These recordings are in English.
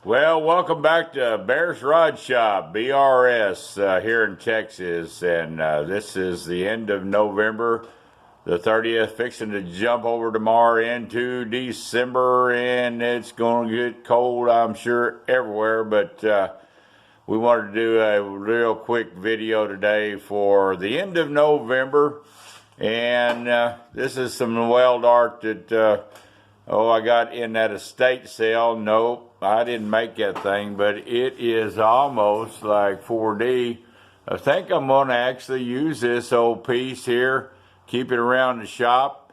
Well, welcome back to Bear's Rod Shop, BRS, here in Texas. And this is the end of November, the 30th, fixing to jump over tomorrow into December. And it's going to get cold, I'm sure, everywhere. But we wanted to do a real quick video today for the end of November. And this is some weld art that, I got in that estate sale. Nope. I didn't make that thing, but it is almost like 4D. I think I'm going to actually use this old piece here, keep it around the shop.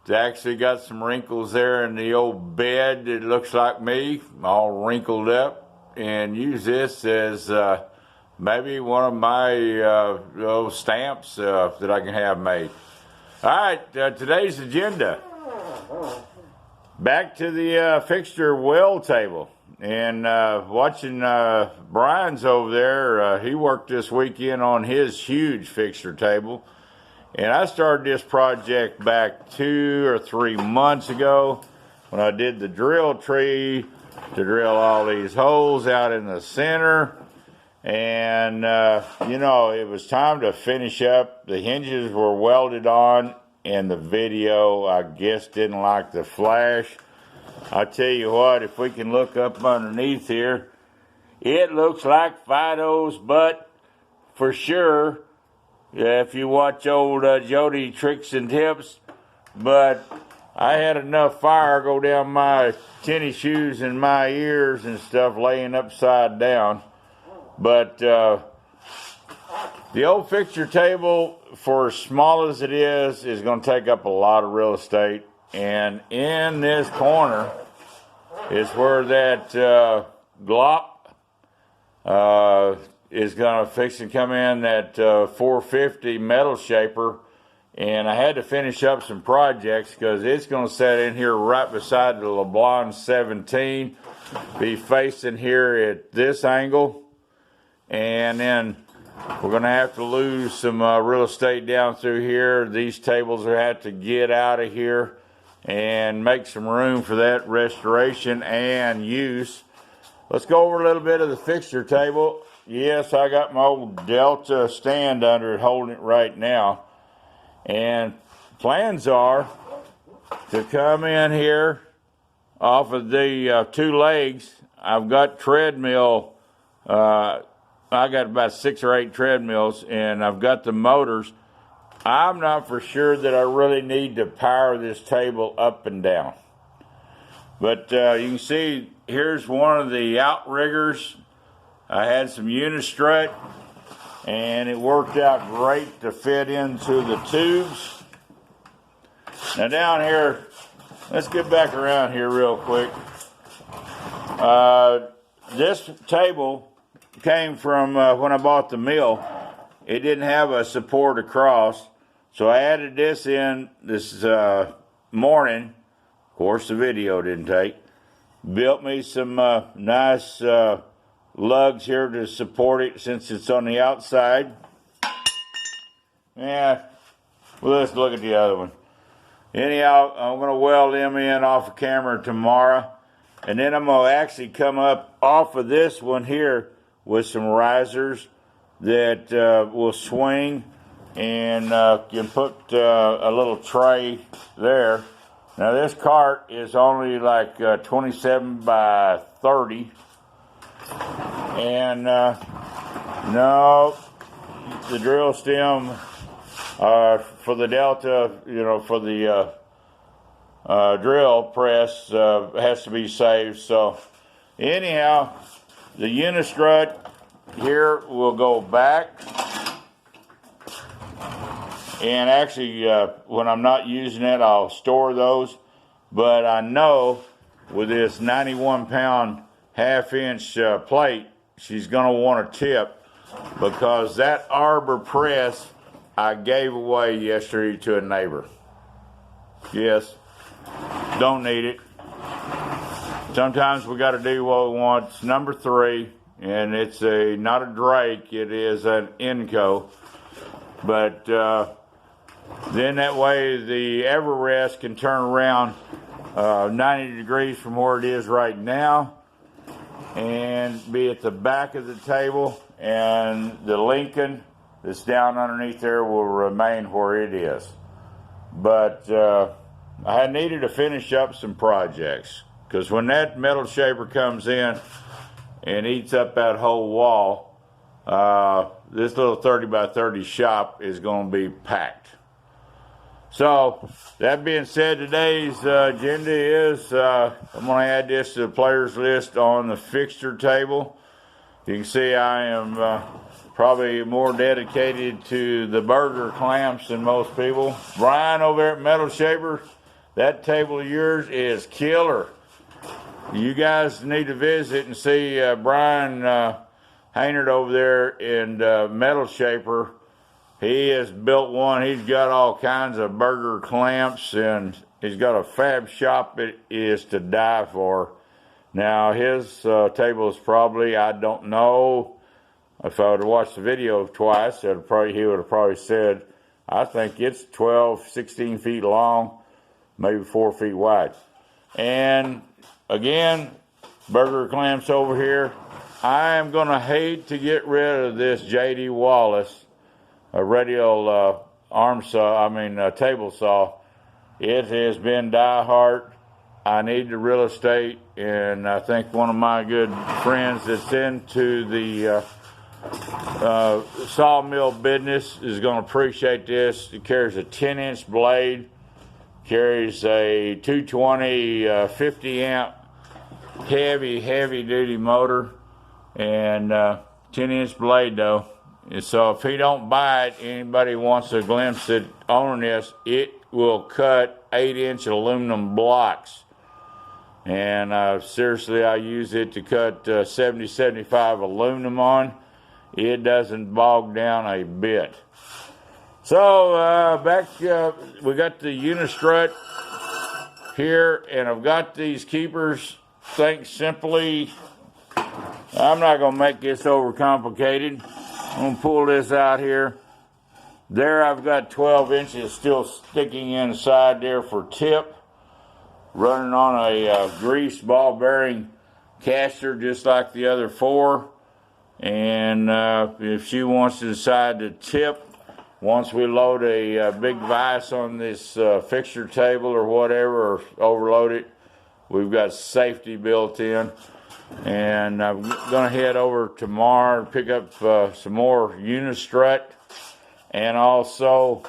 It's actually got some wrinkles there in the old bed. It looks like me, all wrinkled up, and use this as maybe one of my old stamps that I can have made. All right, today's agenda. Back to the fixture weld table, and watching Brian's over there. He worked this weekend on his huge fixture table, and I started this project back 2 or 3 months ago when I did the drill tree to drill all these holes out in the center. And it was time to finish up. The hinges were welded on, and the video, I guess, didn't like the flash. I tell you what, if we can look up underneath here, it looks like Fido's butt for sure. If you watch old Jody Tricks and Tips. But I had enough fire go down my tennis shoes and my ears and stuff laying upside down. But the old fixture table, for as small as it is going to take up a lot of real estate. And in this corner is where that glop is going to fix and come in, that 450 metal shaper. And I had to finish up some projects because it's going to set in here right beside the LeBlanc 17. Be facing here at this angle. And then we're going to have to lose some real estate down through here. These tables will have to get out of here and make some room for that restoration and use. Let's go over a little bit of the fixture table. Yes, I got my old Delta stand under it, holding it right now. And plans are to come in here off of the 2 legs. I've got treadmill. I got about 6 or 8 treadmills, and I've got the motors. I'm not for sure that I really need to power this table up and down. But you can see here's one of the outriggers. I had some Unistrut, and it worked out great to fit into the tubes. Now down here, let's get back around here real quick. This table came from when I bought the mill. It didn't have a support across, so I added this in this morning. Of course, the video didn't take. Built me some nice lugs here to support it since it's on the outside. Yeah, well, let's look at the other one. Anyhow, I'm going to weld them in off of camera tomorrow, and then I'm going to actually come up off of this one here with some risers that will swing, and can put a little tray there. Now this cart is only like 27 by 30, and no, the drill stem for the Delta, for the drill press has to be saved. So anyhow, the Unistrut here will go back, and actually when I'm not using it, I'll store those. But I know with this 91-pound half-inch plate, she's going to want a tip, because that arbor press I gave away yesterday to a neighbor. Yes, don't need it. Sometimes we got to do what we want. It's number 3. And it's not a Drake, it is an Inco. But then that way the Everrest can turn around 90 degrees from where it is right now. and be at the back of the table, and the Lincoln that's down underneath there will remain where it is. But I needed to finish up some projects, because when that metal shaper comes in and eats up that whole wall, this little 30 by 30 shop is going to be packed. So, that being said, today's agenda is I'm going to add this to the players list on the fixture table. You can see I am probably more dedicated to the burger clamps than most people. Brian over there at Metal Shaper, that table of yours is killer. You guys need to visit and see Brian Haynard over there in Metal Shaper. He has built one. He's got all kinds of burger clamps, and he's got a fab shop that is to die for. Now, his table is probably, I don't know, if I would have watched the video twice, he would have probably said, I think it's 12, 16 feet long, maybe 4 feet wide. And again, burger clamps over here. I am going to hate to get rid of this J.D. Wallace a radial table saw. It has been die-hard. I need the real estate, and I think one of my good friends that's into the sawmill business is going to appreciate this. It carries a 10-inch blade, carries a 220 50-amp heavy-duty motor, and 10-inch blade, though. And so if he don't buy it, anybody wants a glimpse at owning this, it will cut 8-inch aluminum blocks. And seriously, I use it to cut 70-75 aluminum on. It doesn't bog down a bit. So we got the Unistrut here, and I've got these keepers. Think simply, I'm not going to make this overcomplicated. I'm going to pull this out here. There I've got 12 inches still sticking inside there for tip. Running on a grease ball bearing caster just like the other four. And if she wants to decide to tip, once we load a big vise on this fixture table or whatever, or overload it, we've got safety built in. And I'm going to head over tomorrow and pick up some more Unistrut, and also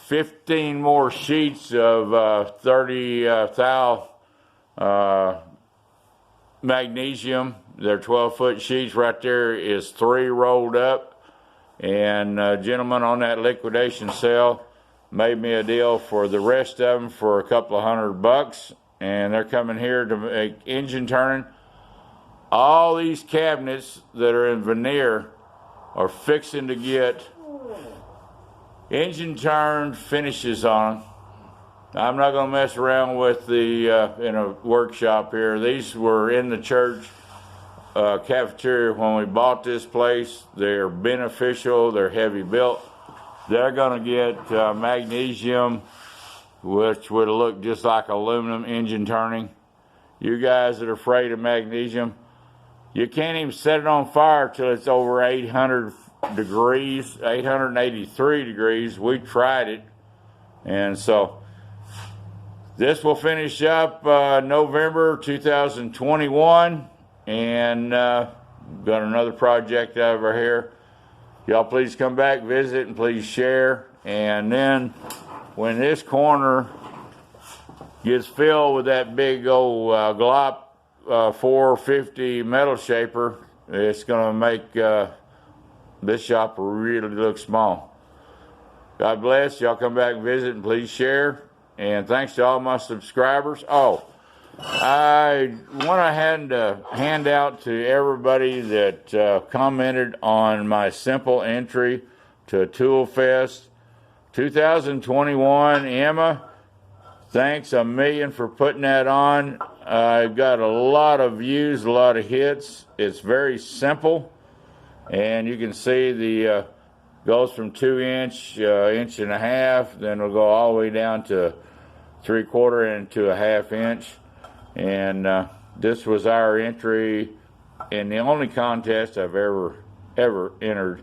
15 more sheets of 30 thou Magnesium. They're 12-foot sheets. Right there is 3 rolled up. And gentleman on that liquidation sale made me a deal for the rest of them for a couple of $100. And they're coming here to make engine turning. All these cabinets that are in veneer are fixing to get engine turned finishes on them. I'm not going to mess around with the in a workshop here. These were in the church cafeteria when we bought this place. They're beneficial. They're heavy built. They're going to get magnesium, which would look just like aluminum engine turning. You guys that are afraid of magnesium, you can't even set it on fire till it's over 800 degrees, 883 degrees. We tried it. And so this will finish up November 2021. And got another project over here. Y'all please come back, visit, and please share. And then when this corner gets filled with that big old glop 450 metal shaper, it's going to make this shop really look small. God bless. Y'all come back and visit, and please share. And thanks to all my subscribers. Oh, I want to hand out to everybody that commented on my simple entry to Tool Fest 2021. Emma, thanks a million for putting that on. I got a lot of views, a lot of hits. It's very simple, and you can see the goes from 2-inch, inch and a half, then it'll go all the way down to 3/4 and to a 1/2 inch. And this was our entry in the only contest I've ever entered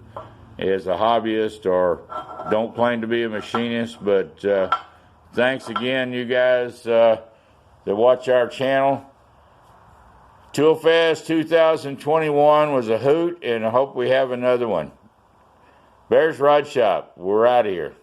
as a hobbyist, or don't claim to be a machinist. But thanks again, you guys that watch our channel. Toolfest 2021 was a hoot, and I hope we have another one. Bears Rod Shop, we're out of here.